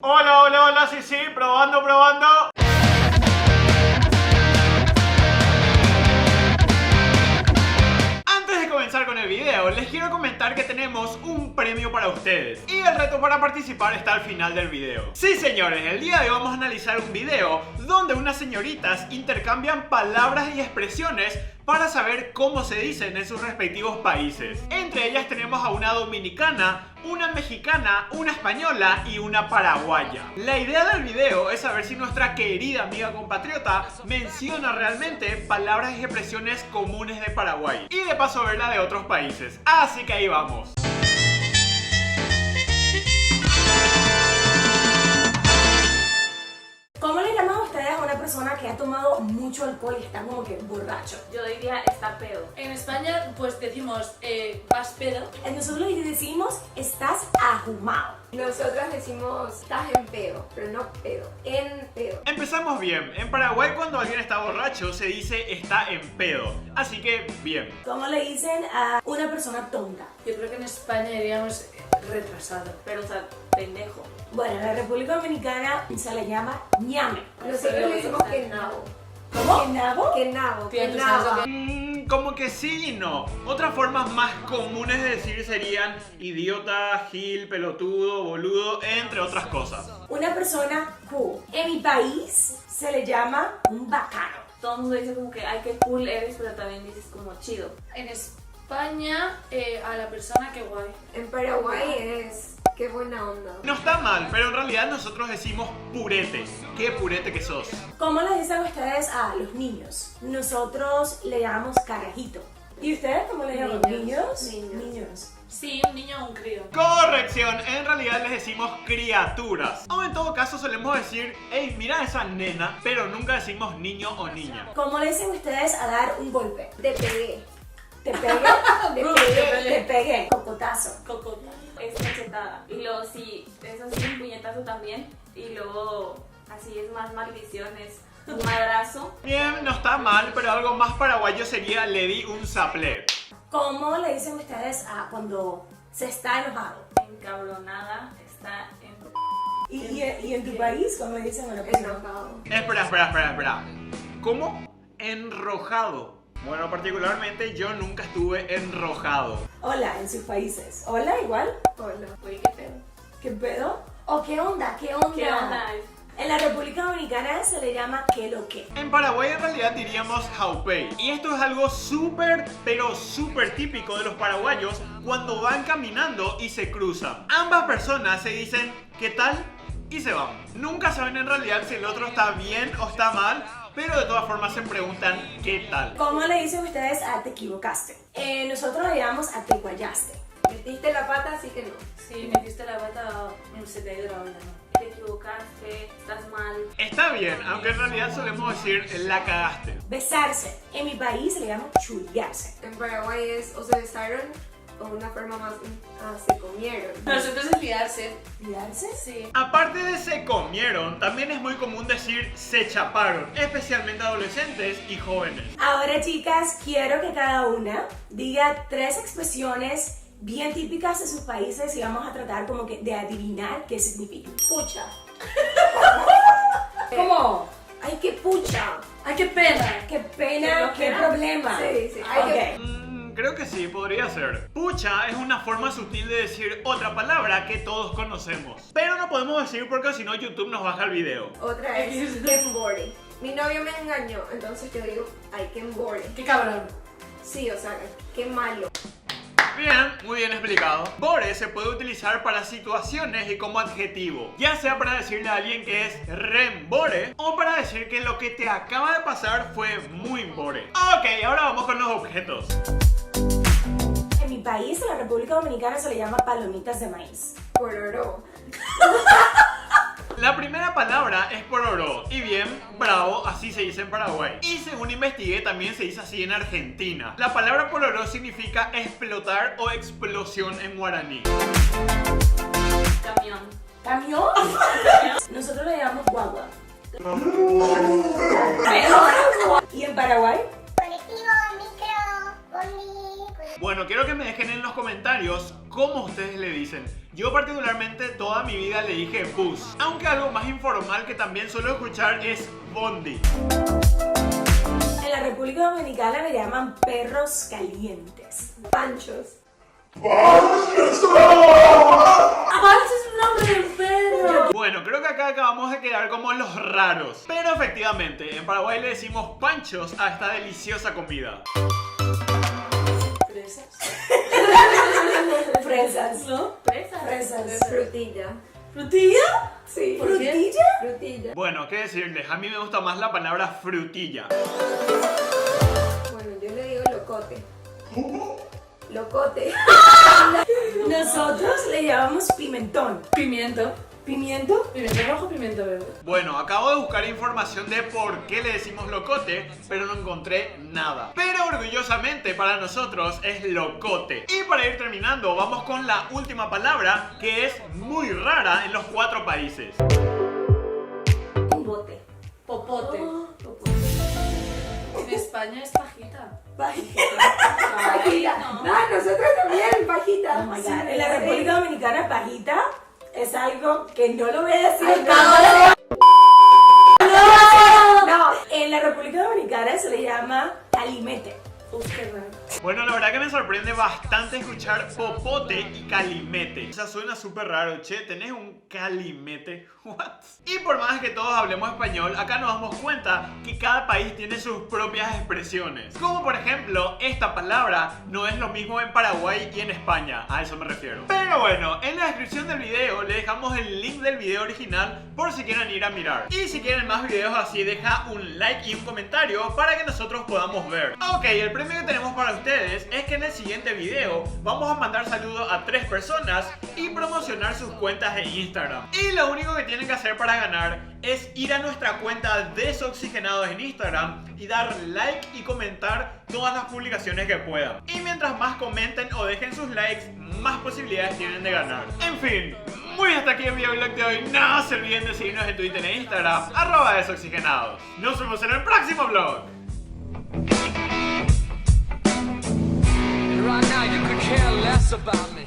Hola, hola, hola, sí, probando. Antes de comenzar con el video, les quiero comentar que tenemos un premio para ustedes y el reto para participar está al final del video. Sí, señores, el día de hoy vamos a analizar un video donde unas señoritas intercambian palabras y expresiones para saber cómo se dicen en sus respectivos países. Entre ellas tenemos a una dominicana, una mexicana, una española y una paraguaya. La idea del video es saber si nuestra querida amiga compatriota menciona realmente palabras y expresiones comunes de Paraguay y de paso verla de otros países. Así que ahí vamos. ¿Cómo le llaman ustedes a una persona que ha tomado mucho alcohol y está como que borracho? Yo diría está pedo. En España pues decimos vas pedo. Nosotros le decimos estás ahumado. Nosotras decimos estás en pedo, pero no pedo, en pedo. Empezamos bien. En Paraguay cuando alguien está borracho se dice está en pedo. Así que bien. ¿Cómo le dicen a una persona tonta? Yo creo que en España diríamos retrasado. Pero, o sea, pendejo. Bueno, en la República Dominicana se le llama ñame. Nosotros le decimos que nabo. ¿Cómo? ¿Que nabo? Que nabo, Tía, que ¿tú sabes lo nabo. que- Como que sí y no. Otras formas más comunes de decir serían idiota, gil, pelotudo, boludo, entre otras cosas. Una persona cool. En mi país se le llama un bacano. Todo el mundo dice como que ay, qué cool eres, pero también dices como chido. En España a la persona que guay. En Paraguay es qué buena onda. No está mal, pero en realidad nosotros decimos purete. Qué purete que sos. ¿Cómo le dicen ustedes a los niños? Nosotros le llamamos carajito. ¿Y ustedes cómo le llaman? Niños. Niños. Sí, un niño o un crío. Corrección, en realidad les decimos criaturas. O en todo caso solemos decir, hey, mira esa nena, pero nunca decimos niño o niña. ¿Cómo le dicen ustedes a dar un golpe? Te pegué. Te pegué, Te Te pegué. pegué. te pegué. Cocotazo. Cocota. Es cachetada. Y luego sí, es así un puñetazo también. Y luego así es más maldiciones. Un madrazo. Bien, no está mal, pero algo más paraguayo sería le di un saplé. ¿Cómo le dicen ustedes a cuando se está enojado? Encabronada. Está en... ¿Y en tu país cómo le dicen a una persona? Enojado. Espera. ¿Cómo? Enrojado. Bueno, particularmente yo nunca estuve enrojado. Hola, en sus países. Hola, igual. Hola. Oye, qué pedo. ¿Qué pedo? ¿O qué onda? ¿Qué onda? ¿Qué onda? En la República Dominicana se le llama qué lo que. En Paraguay en realidad diríamos jaupei. Y esto es algo súper, pero súper típico de los paraguayos cuando van caminando y se cruzan. Ambas personas se dicen ¿qué tal? Y se van. Nunca saben en realidad si el otro está bien o está mal, pero de todas formas se preguntan ¿qué tal? ¿Cómo le dicen ustedes a te equivocaste? Nosotros le llamamos a te guayaste. Metiste la pata, así que no. Si metiste la bata, se te ha ido la olla, ¿no? Te equivocaste, estás mal. Está bien, aunque en realidad solemos decir la cagaste. Besarse. En mi país se le llama chullarse. En Paraguay es o se besaron o una forma más se comieron. Nosotros es liarse. ¿Liarse? Sí. Aparte de se comieron, también es muy común decir se chaparon, especialmente adolescentes y jóvenes. Ahora, chicas, quiero que cada una diga 3 expresiones bien típicas de sus países y vamos a tratar como que de adivinar qué significa. Pucha. ¿Cómo? Ay, qué pucha. ¡Ay, qué pena! ¡Qué pena! ¡Qué problema! Sí, sí. Ay, qué... Creo que sí, podría ser. Pucha es una forma sutil de decir otra palabra que todos conocemos. Pero no podemos decir porque si no YouTube nos baja el video. Otra es qué embore. Mi novio me engañó, entonces yo digo, ay, qué embore. ¡Qué cabrón! Sí, o sea, qué malo. Bien, muy bien explicado. Bore se puede utilizar para situaciones y como adjetivo, ya sea para decirle a alguien que es rembore o para decir que lo que te acaba de pasar fue muy bore. Ok, ahora vamos con los objetos. En mi país, en la República Dominicana, se le llama palomitas de maíz. Pororó. La primera palabra es pororó y bien, bravo, así se dice en Paraguay. Y según investigué también se dice así en Argentina. La palabra pororó significa explotar o explosión en guaraní. Camión. ¿Camión? Nosotros le llamamos guagua. ¿Y en Paraguay? Colectivo, micro, bondi. Bueno, quiero que me dejen en los comentarios cómo ustedes le dicen. Yo particularmente toda mi vida le dije bus, aunque algo más informal que también suelo escuchar es bondi. En la República Dominicana le llaman perros calientes. Panchos. ¡Pancho es un nombre de perro! Bueno, creo que acá acabamos de quedar como los raros. Pero efectivamente, en Paraguay le decimos panchos a esta deliciosa comida. ¿Fresas? Fresas. ¿No? Fresas. Fresas. Frutilla. ¿Frutilla? Sí. ¿Por qué? ¿Frutilla? Frutilla. Bueno, qué decirles, a mí me gusta más la palabra frutilla. Bueno, yo le digo locote. Locote. Nosotros le llamamos pimentón. Pimiento. ¿Pimiento? Pimiento rojo, pimiento verde. Bueno, acabo de buscar información de por qué le decimos locote, pero no encontré nada. Pero orgullosamente para nosotros es locote. Y para ir terminando, vamos con la última palabra, que es muy rara en los 4 países. Un bote. Popote. Popote. En España es pajita. Pajita. Pajita. no. Ah, nosotros también, pajita. Oh my Sí, God. En la sí. República Dominicana, pajita es algo que no lo voy a decir. Ay, No, en la República Dominicana se le llama calimete. Uf, qué raro. Bueno, la verdad que me sorprende bastante escuchar popote y calimete. O sea, suena súper raro, che, ¿tenés un calimete? What? Y por más que todos hablemos español, acá nos damos cuenta que cada país tiene sus propias expresiones. Como por ejemplo, esta palabra no es lo mismo en Paraguay y en España, a eso me refiero. Pero bueno, en la descripción del video le dejamos el link del video original por si quieren ir a mirar. Y si quieren más videos así, deja un like y un comentario para que nosotros podamos ver. Ok, el premio que tenemos para ustedes es que en el siguiente video vamos a mandar saludos a 3 personas y promocionar sus cuentas de Instagram. Y lo único que tienen que hacer para ganar es ir a nuestra cuenta Desoxigenados en Instagram y dar like y comentar todas las publicaciones que puedan. Y mientras más comenten o dejen sus likes, más posibilidades tienen de ganar. En fin, muy hasta aquí el videoblog de hoy. No se olviden de seguirnos en Twitter e Instagram, @desoxigenados. Nos vemos en el próximo vlog. Right now you could care less about me.